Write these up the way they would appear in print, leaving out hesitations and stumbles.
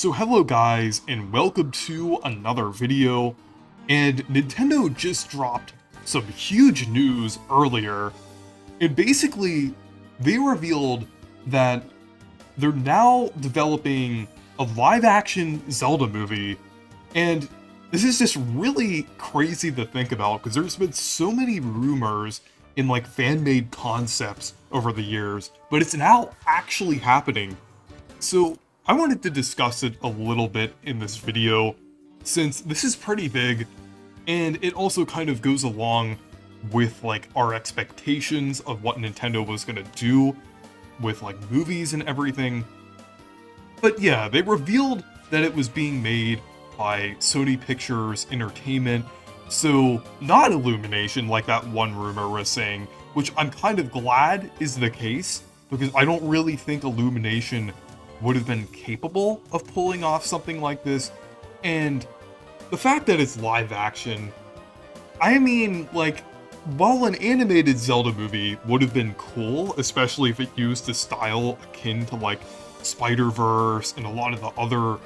So hello guys, and welcome to another video. And Nintendo just dropped some huge news earlier. And basically, they revealed that they're now developing a live-action Zelda movie. And this is just really crazy to think about, because there's been so many rumors in like fan-made concepts over the years, but it's now actually happening. So I wanted to discuss it a little bit in this video, since this is pretty big, and it also kind of goes along with like our expectations of what Nintendo was gonna do with like movies and everything. But yeah, they revealed that it was being made by Sony Pictures Entertainment, so not Illumination like that one rumor was saying, which I'm kind of glad is the case, because I don't really think Illumination would have been capable of pulling off something like this. And the fact that it's live action, I mean, like, while an animated Zelda movie would have been cool, especially if it used a style akin to like Spider-Verse and a lot of the other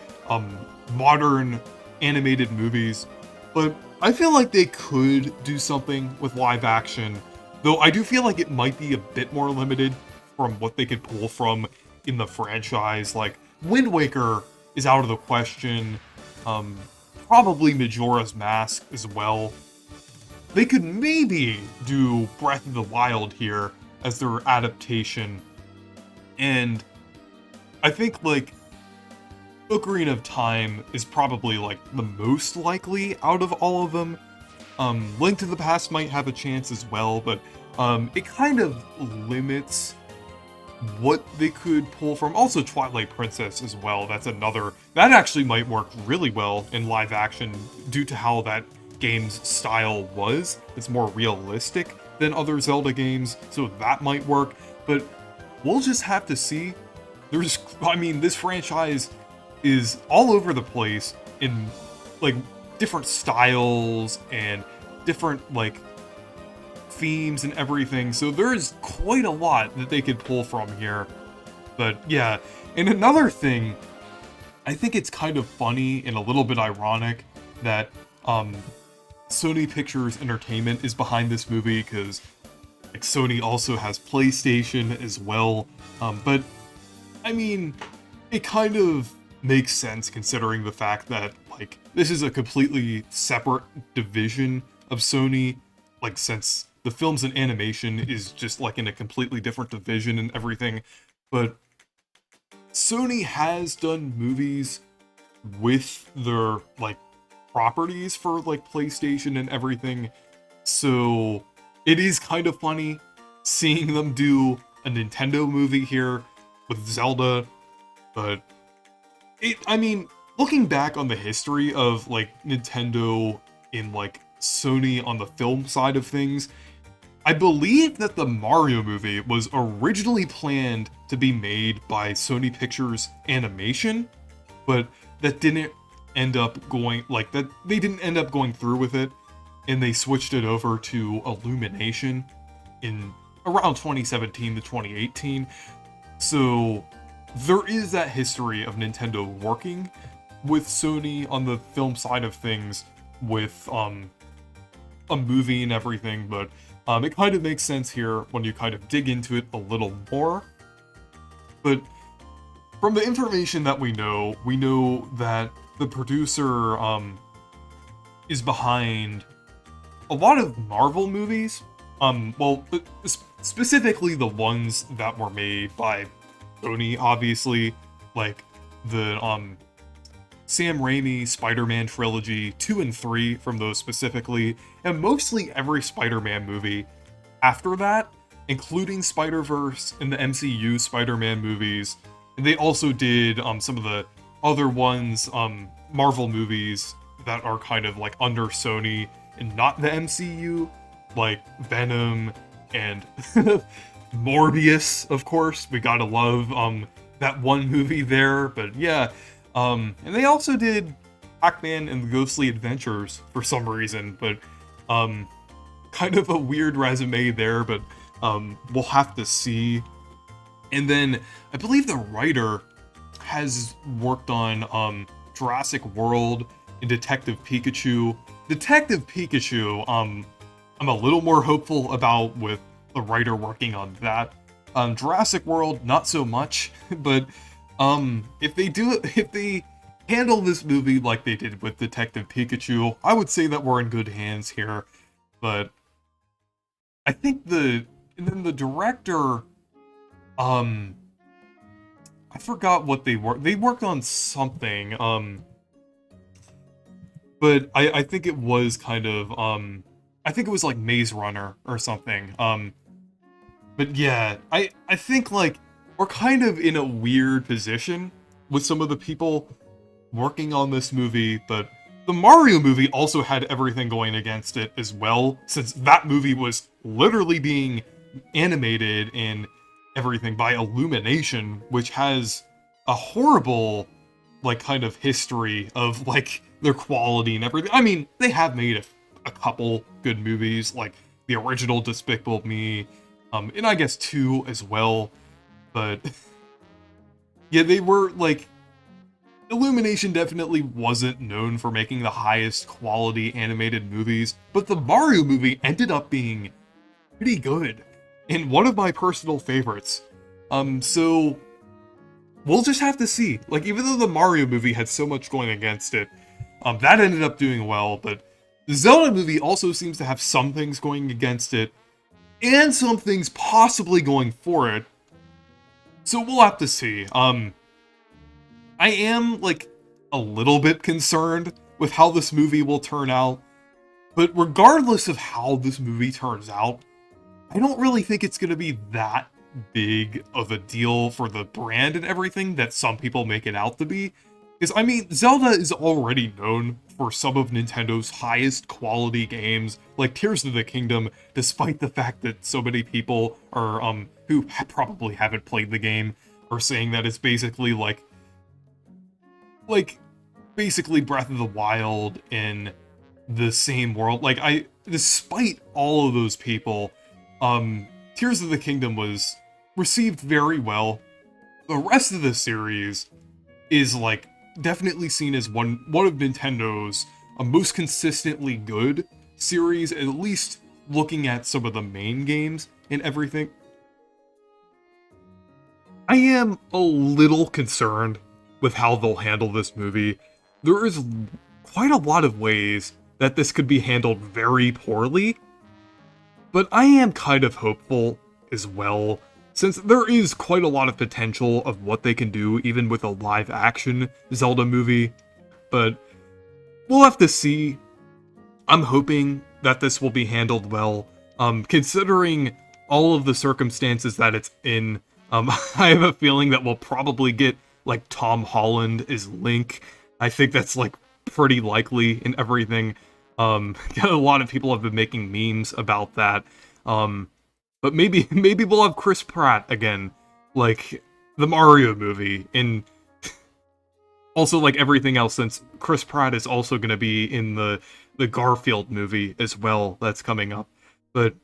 modern animated movies, but I feel like they could do something with live action, though I do feel like it might be a bit more limited from what they could pull from in the franchise. Like, Wind Waker is out of the question, probably Majora's Mask as well. They could maybe do Breath of the Wild here as their adaptation, and I think, like, Ocarina of Time is probably, like, the most likely out of all of them. Link to the Past might have a chance as well, but it kind of limits what they could pull from. Also Twilight Princess as well, that's another, that actually might work really well in live action due to how that game's style was. It's more realistic than other Zelda games, so that might work, but we'll just have to see. I mean, this franchise is all over the place in like different styles and different like themes and everything, so there's quite a lot that they could pull from here. But yeah, and another thing, I think it's kind of funny and a little bit ironic that Sony Pictures Entertainment is behind this movie, because like Sony also has PlayStation as well, but I mean, it kind of makes sense considering the fact that like this is a completely separate division of Sony, like since the films and animation is just like in a completely different division and everything. But Sony has done movies with their like properties for like PlayStation and everything, so it is kind of funny seeing them do a Nintendo movie here with Zelda. But I mean, looking back on the history of like Nintendo in like Sony on the film side of things, I believe that the Mario movie was originally planned to be made by Sony Pictures Animation, but that didn't end up going, like, that they didn't end up going through with it, and they switched it over to Illumination in around 2017 to 2018. So there is that history of Nintendo working with Sony on the film side of things with a movie and everything, but it kind of makes sense here when you kind of dig into it a little more. But from the information that we know that the producer is behind a lot of Marvel movies. Well, specifically the ones that were made by Sony, obviously, like the Sam Raimi Spider-Man trilogy 2 and 3 from those specifically, and mostly every Spider-Man movie after that, including Spider-Verse and the MCU Spider-Man movies. And they also did some of the other ones, Marvel movies that are kind of like under Sony and not the MCU, like Venom and Morbius, of course. We gotta love that one movie there, but yeah. And they also did Pac-Man and the Ghostly Adventures for some reason, but kind of a weird resume there, but we'll have to see. And then I believe the writer has worked on Jurassic World and Detective Pikachu. Detective Pikachu, I'm a little more hopeful about with the writer working on that. Jurassic World, not so much, but if they handle this movie like they did with Detective Pikachu, I would say that we're in good hands here. But I think and then the director, I forgot what they worked. They worked on something, but I think it was kind of, I think it was like Maze Runner or something. But yeah, I think like we're kind of in a weird position with some of the people working on this movie, but the Mario movie also had everything going against it as well, since that movie was literally being animated and everything by Illumination, which has a horrible, like, kind of history of, like, their quality and everything. I mean, they have made a couple good movies, like the original Despicable Me, and I guess 2 as well, but yeah, they were, like, Illumination definitely wasn't known for making the highest quality animated movies, but the Mario movie ended up being pretty good, and one of my personal favorites. So we'll just have to see. Like, even though the Mario movie had so much going against it, that ended up doing well, but the Zelda movie also seems to have some things going against it, and some things possibly going for it. So we'll have to see. I am, like, a little bit concerned with how this movie will turn out, but regardless of how this movie turns out, I don't really think it's going to be that big of a deal for the brand and everything that some people make it out to be. Because, I mean, Zelda is already known for some of Nintendo's highest quality games, like Tears of the Kingdom, despite the fact that so many people are, who probably haven't played the game, are saying that it's basically like, basically Breath of the Wild in the same world. Like, despite all of those people, Tears of the Kingdom was received very well. The rest of the series is, like, definitely seen as one of Nintendo's most consistently good series, at least looking at some of the main games and everything. I am a little concerned with how they'll handle this movie. There is quite a lot of ways that this could be handled very poorly, but I am kind of hopeful as well, since there is quite a lot of potential of what they can do even with a live-action Zelda movie. But we'll have to see. I'm hoping that this will be handled well, considering all of the circumstances that it's in. I have a feeling that we'll probably get, like, Tom Holland as Link. I think that's, like, pretty likely in everything. A lot of people have been making memes about that. But maybe we'll have Chris Pratt again, like the Mario movie, and also like everything else, since Chris Pratt is also going to be in the Garfield movie as well that's coming up. But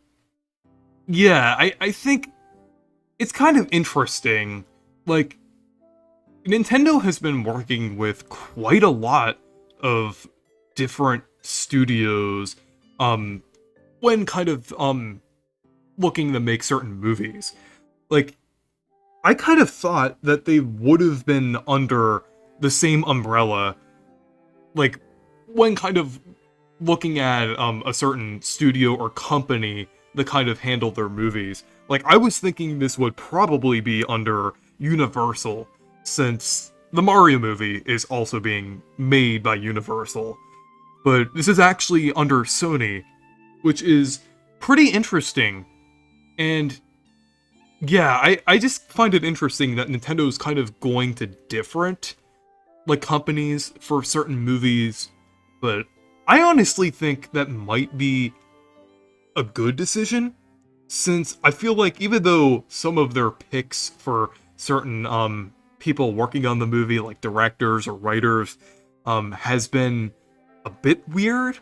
yeah, I think it's kind of interesting. Like, Nintendo has been working with quite a lot of different studios, when kind of, looking to make certain movies. Like, I kind of thought that they would have been under the same umbrella, like, when kind of looking at, a certain studio or company that kind of handled their movies. Like, I was thinking this would probably be under Universal, since the Mario movie is also being made by Universal. But this is actually under Sony, which is pretty interesting. And yeah, I just find it interesting that Nintendo's kind of going to different, like, companies for certain movies, but I honestly think that might be a good decision, since I feel like even though some of their picks for certain, people working on the movie, like directors or writers, has been a bit weird,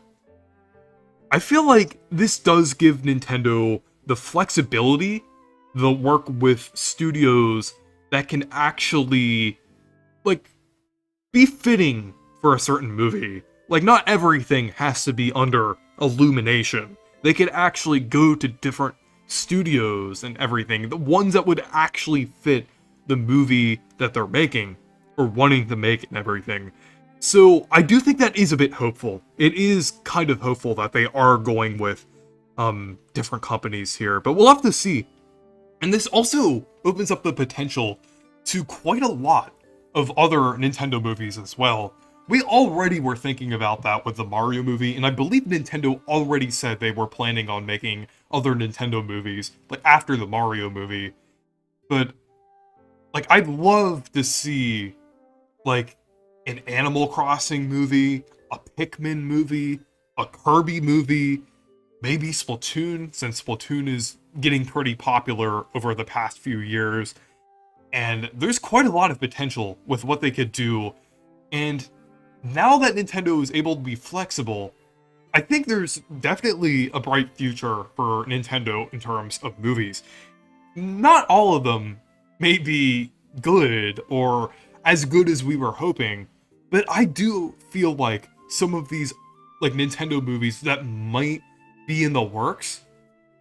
I feel like this does give Nintendo the flexibility to work with studios that can actually like, be fitting for a certain movie. Like, not everything has to be under Illumination. They could actually go to different studios and everything, the ones that would actually fit the movie that they're making, or wanting to make and everything. So, I do think that is a bit hopeful. It is kind of hopeful that they are going with, different companies here, but we'll have to see. And this also opens up the potential to quite a lot of other Nintendo movies as well. We already were thinking about that with the Mario movie, and I believe Nintendo already said they were planning on making other Nintendo movies, like after the Mario movie. But, like, I'd love to see, like, an Animal Crossing movie, a Pikmin movie, a Kirby movie, maybe Splatoon, since Splatoon is getting pretty popular over the past few years. And there's quite a lot of potential with what they could do. And now that Nintendo is able to be flexible, I think there's definitely a bright future for Nintendo in terms of movies. Not all of them may be good or as good as we were hoping, but I do feel like some of these, like, Nintendo movies that might be in the works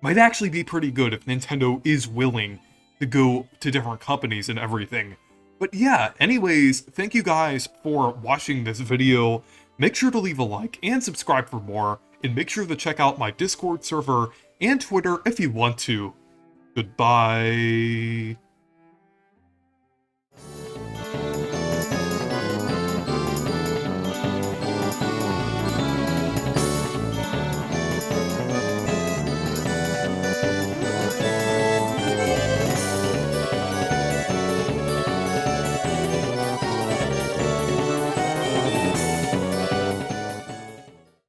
might actually be pretty good if Nintendo is willing to go to different companies and everything. But yeah, anyways, thank you guys for watching this video. Make sure to leave a like and subscribe for more, and make sure to check out my Discord server and Twitter if you want to. Goodbye.